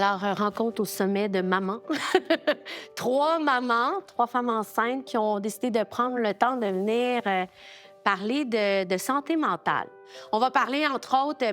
Alors, rencontre au sommet de mamans. 3 mamans, 3 femmes enceintes qui ont décidé de prendre le temps de venir parler de santé mentale. On va parler, entre autres,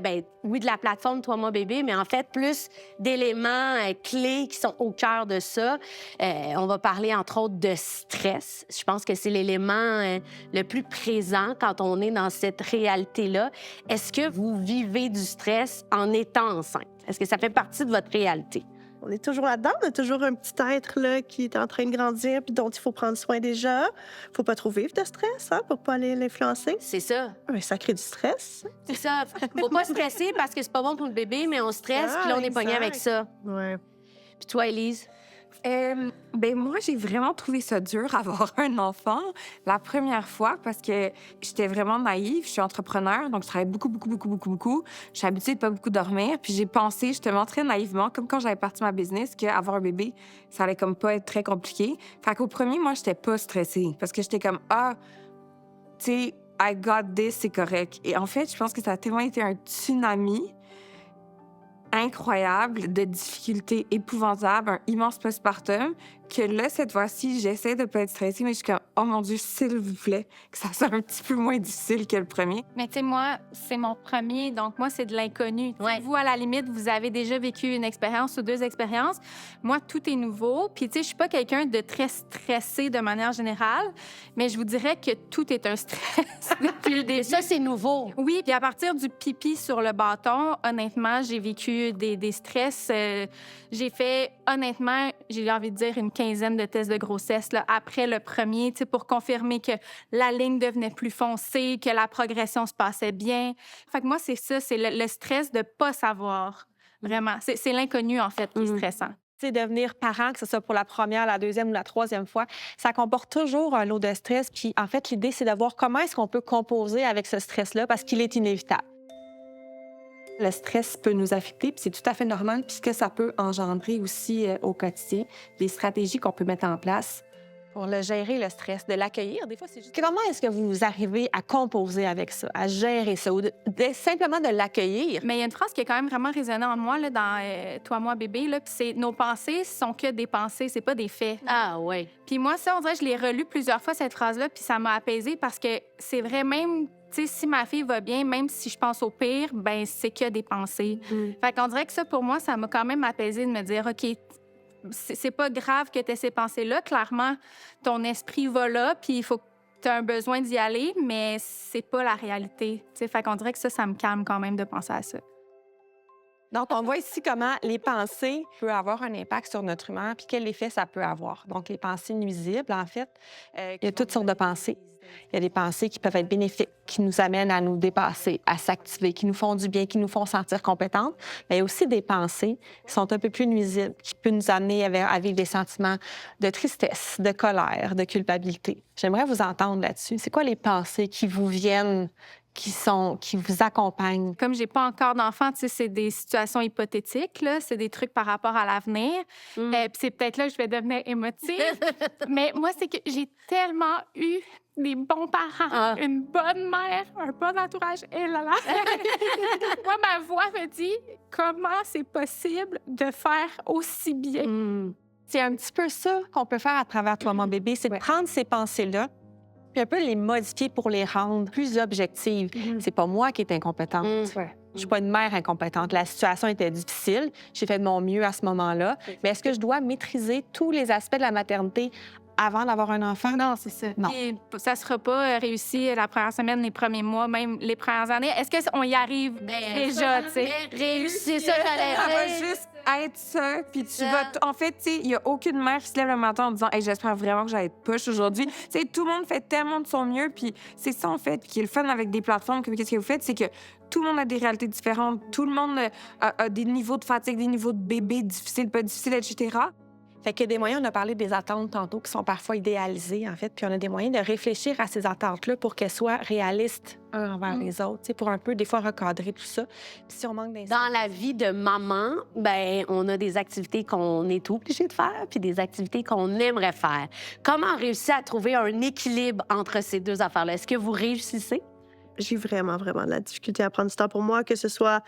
oui, de la plateforme Toi, moi, bébé, mais en fait, plus d'éléments clés qui sont au cœur de ça. On va parler, entre autres, de stress. Je pense que c'est l'élément le plus présent quand on est dans cette réalité-là. Est-ce que vous vivez du stress en étant enceinte? Est-ce que ça fait partie de votre réalité? On est toujours là-dedans. On a toujours un petit être là, qui est en train de grandir puis dont il faut prendre soin déjà. Faut pas trop vivre de stress pour pas aller l'influencer. C'est ça. Mais ça crée du stress. C'est ça. Faut pas stresser parce que c'est pas bon pour le bébé, mais on stresse, puis là, on est pogné avec ça. Ouais. Puis toi, Élise? Moi, j'ai vraiment trouvé ça dur avoir un enfant la première fois parce que j'étais vraiment naïve. Je suis entrepreneur, donc je travaille beaucoup. Je suis habituée de pas beaucoup dormir. Puis j'ai pensé justement très naïvement, comme quand j'avais parti ma business, qu'avoir un bébé, ça allait comme pas être très compliqué. Fait qu'au premier, moi, j'étais pas stressée parce que j'étais comme, tu sais, I got this, c'est correct. Et en fait, je pense que ça a tellement été un tsunami incroyable, de difficultés épouvantables, un immense postpartum, que là, cette fois-ci, j'essaie de pas être stressée, mais je suis comme, oh mon Dieu, s'il vous plaît, que ça soit un petit peu moins difficile que le premier. Mais tu sais, moi, c'est mon premier, donc moi, c'est de l'inconnu. Ouais. Vous, à la limite, vous avez déjà vécu une expérience ou 2 expériences. Moi, tout est nouveau. Puis, tu sais, je suis pas quelqu'un de très stressé de manière générale, mais je vous dirais que tout est un stress depuis le début. Ça, c'est nouveau. Oui, puis à partir du pipi sur le bâton, honnêtement, j'ai vécu des stress. J'ai fait, honnêtement, j'ai envie de dire une quinzaine de tests de grossesse là, après le premier, tu sais, pour confirmer que la ligne devenait plus foncée, que la progression se passait bien. Fait que moi, c'est ça, c'est le stress de pas savoir, vraiment. C'est l'inconnu, en fait, qui est stressant. Tu sais, devenir parent, que ce soit pour la première, la deuxième ou la troisième fois, ça comporte toujours un lot de stress. Puis, en fait, l'idée, c'est de voir comment est-ce qu'on peut composer avec ce stress-là parce qu'il est inévitable. Le stress peut nous affecter, puis c'est tout à fait normal, puis ce que ça peut engendrer aussi au quotidien, des stratégies qu'on peut mettre en place. Pour le gérer, le stress, de l'accueillir, des fois, c'est juste... Comment est-ce que vous arrivez à composer avec ça, à gérer ça, ou simplement de l'accueillir? Mais il y a une phrase qui est quand même vraiment résonnée en moi là, dans Toi, moi, bébé, là, puis c'est nos pensées sont que des pensées, c'est pas des faits. Ah, oui. Puis moi, ça, on dirait que je l'ai relu plusieurs fois, cette phrase-là, puis ça m'a apaisée parce que c'est vrai, même, tu sais, si ma fille va bien, même si je pense au pire, ben c'est que des pensées. Fait qu'on dirait que ça, pour moi, ça m'a quand même apaisée de me dire, OK, c'est pas grave que tu aies ces pensées-là. Clairement, ton esprit va là, puis il faut que tu as un besoin d'y aller, mais c'est pas la réalité. Tu sais, fait qu'on dirait que ça me calme quand même de penser à ça. Donc, on voit ici comment les pensées peuvent avoir un impact sur notre humeur, puis quel effet ça peut avoir. Donc, les pensées nuisibles, en fait, il y a toutes sortes de pensées. Il y a des pensées qui peuvent être bénéfiques, qui nous amènent à nous dépasser, à s'activer, qui nous font du bien, qui nous font sentir compétentes. Mais il y a aussi des pensées qui sont un peu plus nuisibles, qui peuvent nous amener à vivre des sentiments de tristesse, de colère, de culpabilité. J'aimerais vous entendre là-dessus. C'est quoi les pensées qui vous viennent, qui vous accompagnent? Comme j'ai pas encore d'enfant, tu sais, c'est des situations hypothétiques, là. C'est des trucs par rapport à l'avenir. Puis c'est peut-être là que je vais devenir émotive. Mais moi, c'est que j'ai tellement eu des bons parents, une bonne mère, un bon entourage. Et là là. Moi, ma voix me dit comment c'est possible de faire aussi bien. C'est un petit peu ça qu'on peut faire à travers Toi, mon bébé, c'est de prendre ces pensées-là puis un peu les modifier pour les rendre plus objectives. C'est pas moi qui est incompétente. Je suis pas une mère incompétente. La situation était difficile. J'ai fait de mon mieux à ce moment-là. Mais est-ce que je dois maîtriser tous les aspects de la maternité avant d'avoir un enfant? Non, c'est ça. Non. Puis, ça sera pas réussi la première semaine, les premiers mois, même les premières années. Est-ce qu'on y arrive déjà, tu sais? Réussir ça, Ça j'allais va dire. juste être ça, puis tu vas... En fait, tu sais, il y a aucune mère qui se lève le matin en disant « Hey, j'espère vraiment que j'allais être push aujourd'hui. » Tu sais, tout le monde fait tellement de son mieux, puis c'est ça, en fait, qui est le fun avec des plateformes comme qu'est-ce que vous faites, c'est que tout le monde a des réalités différentes, tout le monde a des niveaux de fatigue, des niveaux de bébé difficiles, pas difficiles, etc. Fait qu'il y a des moyens, on a parlé des attentes tantôt, qui sont parfois idéalisées, en fait, puis on a des moyens de réfléchir à ces attentes-là pour qu'elles soient réalistes un envers les autres, tu sais, pour un peu, des fois, recadrer tout ça. Puis si on manque d'insight... Dans la vie de maman, on a des activités qu'on est obligé de faire puis des activités qu'on aimerait faire. Comment réussir à trouver un équilibre entre ces deux affaires-là? Est-ce que vous réussissez? J'ai vraiment de la difficulté à prendre du temps pour moi, que ce soit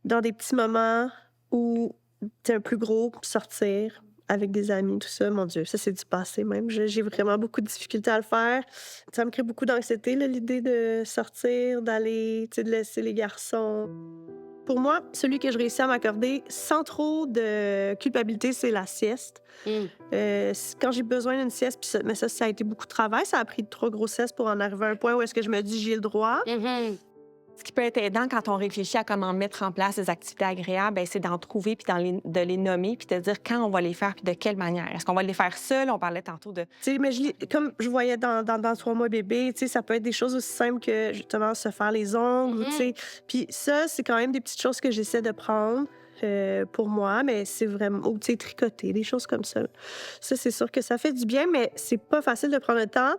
dans des petits moments ou un plus gros, sortir avec des amis, tout ça, mon Dieu, ça, c'est du passé même. J'ai vraiment beaucoup de difficultés à le faire. Ça me crée beaucoup d'anxiété, là, l'idée de sortir, d'aller, tu sais, de laisser les garçons. Pour moi, celui que je réussis à m'accorder sans trop de culpabilité, c'est la sieste. Quand j'ai besoin d'une sieste, puis mais ça a été beaucoup de travail. Ça a pris 3 grossesses pour en arriver à un point où est-ce que je me dis j'ai le droit. Ce qui peut être aidant quand on réfléchit à comment mettre en place des activités agréables, bien, c'est d'en trouver puis de les nommer puis de dire quand on va les faire puis de quelle manière. Est-ce qu'on va les faire seuls? On parlait tantôt de... Tu sais, mais comme je voyais dans 3 mois bébé, tu sais, ça peut être des choses aussi simples que justement se faire les ongles, tu sais. Puis ça, c'est quand même des petites choses que j'essaie de prendre pour moi, mais c'est vraiment, ou tu sais, tricoter, des choses comme ça. Ça, c'est sûr que ça fait du bien, mais c'est pas facile de prendre le temps.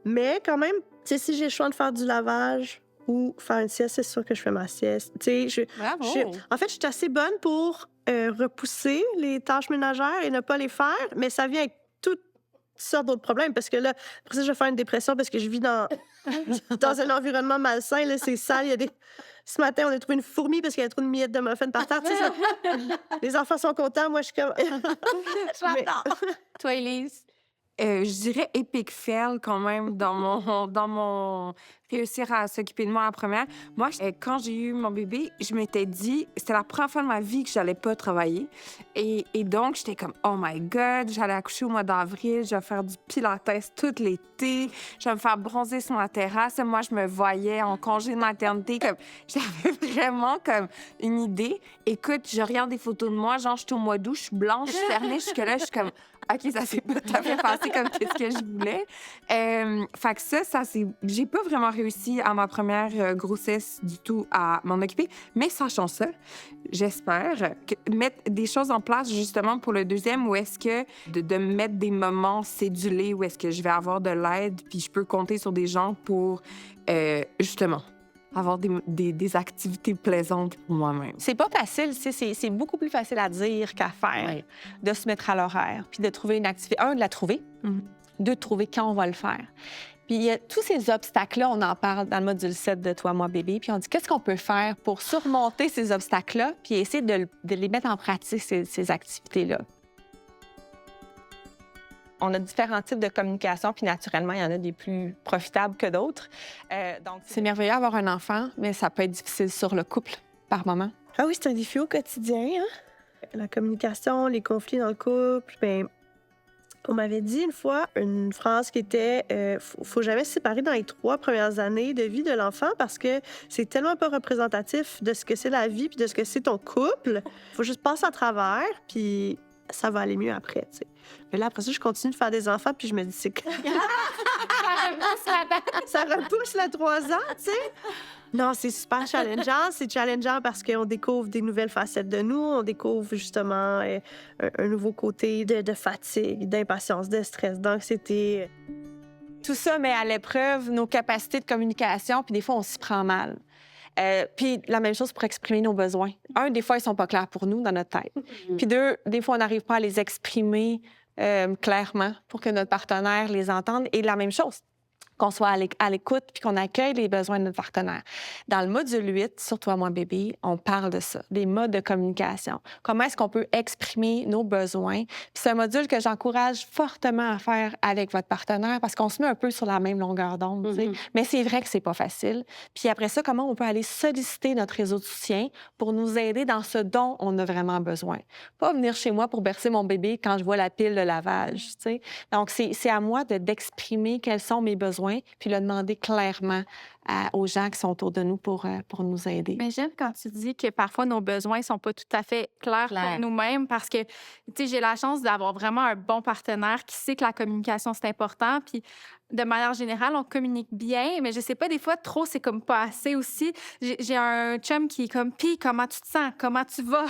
Mais quand même, tu sais, si j'ai le choix de faire du lavage ou faire une sieste, c'est sûr que je fais ma sieste. Tu sais, Bravo! en fait, je suis assez bonne pour repousser les tâches ménagères et ne pas les faire, mais ça vient avec toutes sortes d'autres problèmes parce que là, après ça, je vais faire une dépression parce que je vis dans un environnement malsain. Là, c'est sale. Il y a des... Ce matin, on a trouvé une fourmi parce qu'il y a trop de miettes de muffins par terre. Tu sais, les enfants sont contents. Moi, je suis comme... J'adore. Toi, Élise? Je dirais epic fail quand même dans mon réussir à s'occuper de moi en première. Moi, quand j'ai eu mon bébé, je m'étais dit, c'était la première fois de ma vie que j'allais pas travailler. Et donc, j'étais comme, oh my God, j'allais accoucher au mois d'avril, je vais faire du pilates tout l'été, je vais me faire bronzer sur la terrasse. Moi, je me voyais en congé de maternité, comme j'avais vraiment comme une idée. Écoute, je regarde des photos de moi, genre, je suis au mois d'août, je suis blanche, je suis cernée, jusque-là, je suis comme... OK, ça s'est pas tout à fait passé comme qu'est-ce que je voulais. Fait que ça c'est... J'ai pas vraiment réussi à ma première grossesse du tout à m'en occuper. Mais sachant ça, j'espère mettre des choses en place justement pour le deuxième où est-ce que de mettre des moments cédulés où est-ce que je vais avoir de l'aide puis je peux compter sur des gens pour justement avoir des activités plaisantes pour moi-même. C'est pas facile, c'est beaucoup plus facile à dire qu'à faire, de se mettre à l'horaire, puis de trouver une activité. Un, de la trouver. Deux, de trouver quand on va le faire. Puis il y a tous ces obstacles-là, on en parle dans le module 7 de Toi, moi, bébé, puis on dit qu'est-ce qu'on peut faire pour surmonter ces obstacles-là, puis essayer de les mettre en pratique, ces activités-là. On a différents types de communication, puis naturellement, il y en a des plus profitables que d'autres. Donc, c'est merveilleux d'avoir un enfant, mais ça peut être difficile sur le couple par moment. Ah oui, c'est un défi au quotidien, hein? La communication, les conflits dans le couple, bien... On m'avait dit une fois une phrase qui était faut jamais se séparer dans les 3 premières années de vie de l'enfant parce que c'est tellement pas représentatif de ce que c'est la vie puis de ce que c'est ton couple. Faut juste passer à travers puis ça va aller mieux après, tu sais. Mais là, après ça, je continue de faire des enfants puis je me dis, c'est que... ça repousse la 3 ans, tu sais. Non, c'est super challengeant. C'est challengeant parce qu'on découvre des nouvelles facettes de nous. On découvre justement un nouveau côté de fatigue, d'impatience, de stress, d'anxiété. Tout ça met à l'épreuve nos capacités de communication, puis des fois, on s'y prend mal. Puis la même chose pour exprimer nos besoins. Un, des fois, ils sont pas clairs pour nous dans notre tête. Puis deux, des fois, on n'arrive pas à les exprimer clairement pour que notre partenaire les entende. Et la même chose, qu'on soit à l'écoute puis qu'on accueille les besoins de notre partenaire. Dans le module 8, sur Toi, moi, bébé, on parle de ça, des modes de communication. Comment est-ce qu'on peut exprimer nos besoins? Puis c'est un module que j'encourage fortement à faire avec votre partenaire parce qu'on se met un peu sur la même longueur d'onde. Tu sais. Mais c'est vrai que c'est pas facile. Puis après ça, comment on peut aller solliciter notre réseau de soutien pour nous aider dans ce dont on a vraiment besoin? Pas venir chez moi pour bercer mon bébé quand je vois la pile de lavage. Tu sais. Donc, c'est à moi d'exprimer quels sont mes besoins puis le demander clairement aux gens qui sont autour de nous pour nous aider. Mais j'aime quand tu dis que parfois nos besoins sont pas tout à fait clairs pour nous-mêmes parce que, tu sais, j'ai la chance d'avoir vraiment un bon partenaire qui sait que la communication, c'est important. Puis, de manière générale, on communique bien, mais je sais pas, des fois, trop, c'est comme pas assez aussi. J'ai un chum qui est comme, puis comment tu te sens? Comment tu vas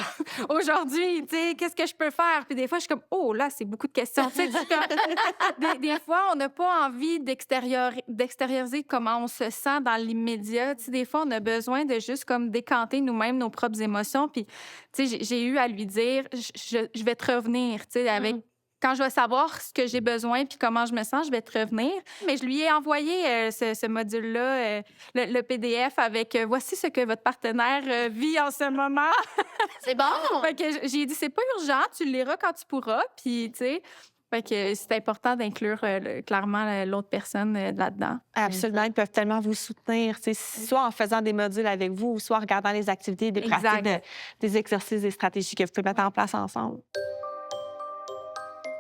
aujourd'hui? Tu sais, qu'est-ce que je peux faire? Puis des fois, je suis comme, oh, là, c'est beaucoup de questions. Tu sais, des fois, on n'a pas envie d'extérioriser comment on se sent dans l'immédiat. Tu sais, des fois, on a besoin de juste comme décanter nous-mêmes nos propres émotions. Puis, tu sais, j'ai eu à lui dire, je vais te revenir, tu sais, avec Quand je vais savoir ce que j'ai besoin puis comment je me sens, je vais te revenir. Mais je lui ai envoyé ce module-là, le PDF avec voici ce que votre partenaire vit en ce moment. C'est bon! Fait que j'ai dit, c'est pas urgent, tu le liras quand tu pourras. Puis, tu sais, fait que c'est important d'inclure clairement l'autre personne là-dedans. Absolument, ils peuvent tellement vous soutenir, tu sais, soit en faisant des modules avec vous, soit en regardant les activités, des Exact. pratiques, des exercices, des stratégies que vous pouvez mettre en place ensemble.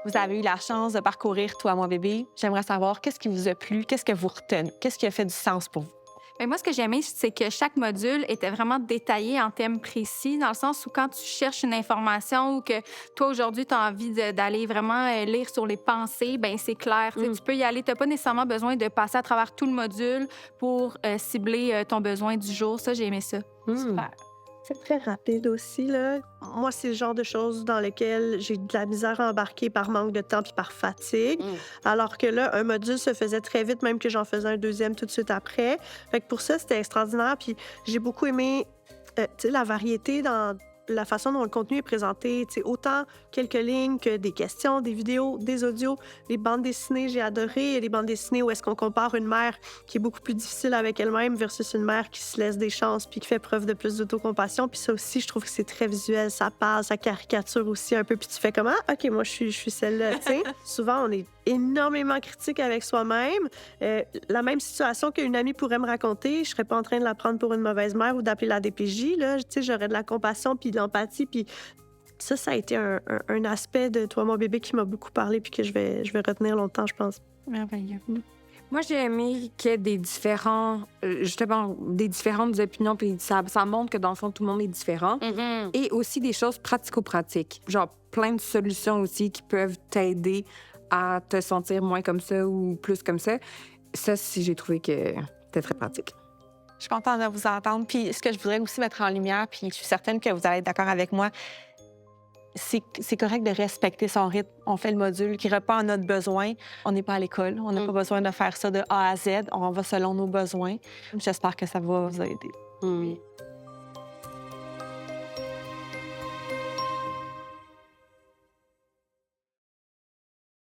Vous avez eu la chance de parcourir Toi, mon bébé. J'aimerais savoir qu'est-ce qui vous a plu, qu'est-ce que vous retenez, qu'est-ce qui a fait du sens pour vous? Mais moi, ce que j'ai aimé, c'est que chaque module était vraiment détaillé en thèmes précis, dans le sens où quand tu cherches une information ou que toi, aujourd'hui, tu as envie d'aller vraiment lire sur les pensées, bien, c'est clair. Tu sais, tu peux y aller. Tu n'as pas nécessairement besoin de passer à travers tout le module pour cibler ton besoin du jour. Ça, j'ai aimé ça. Super. C'est très rapide aussi, là. Moi, c'est le genre de choses dans lesquelles j'ai de la misère à embarquer par manque de temps puis par fatigue. Alors que là, un module se faisait très vite, même que j'en faisais un deuxième tout de suite après. Fait que pour ça, c'était extraordinaire. Puis j'ai beaucoup aimé, tu sais, la variété dans la façon dont le contenu est présenté. Tu sais, autant quelques lignes que des questions, des vidéos, des audios. Les bandes dessinées, j'ai adoré. Il y a des bandes dessinées où est-ce qu'on compare une mère qui est beaucoup plus difficile avec elle-même versus une mère qui se laisse des chances puis qui fait preuve de plus d'autocompassion. Puis ça aussi, je trouve que c'est très visuel. Ça passe, ça caricature aussi un peu. Puis tu fais comment? OK, moi, je suis celle-là, tu sais. Souvent, on est énormément critique avec soi-même. La même situation qu'une amie pourrait me raconter, je serais pas en train de la prendre pour une mauvaise mère ou d'appeler la DPJ. Là. Tu sais, j'aurais de la compassion puis de l'empathie. Puis ça a été un aspect de Toi, mon bébé qui m'a beaucoup parlé puis que je vais retenir longtemps, je pense. Merveilleux. Moi, j'ai aimé qu'il y ait des différentes opinions, puis ça montre que dans le fond, tout le monde est différent. Et aussi des choses pratico-pratiques, genre plein de solutions aussi qui peuvent t'aider à te sentir moins comme ça ou plus comme ça. Ça, j'ai trouvé que c'était très pratique. Je suis contente de vous entendre. Puis ce que je voudrais aussi mettre en lumière, puis je suis certaine que vous allez être d'accord avec moi, c'est correct de respecter son rythme. On fait le module qui répond à notre besoin. On n'est pas à l'école. On n'a pas besoin de faire ça de A à Z. On va selon nos besoins. J'espère que ça va vous aider.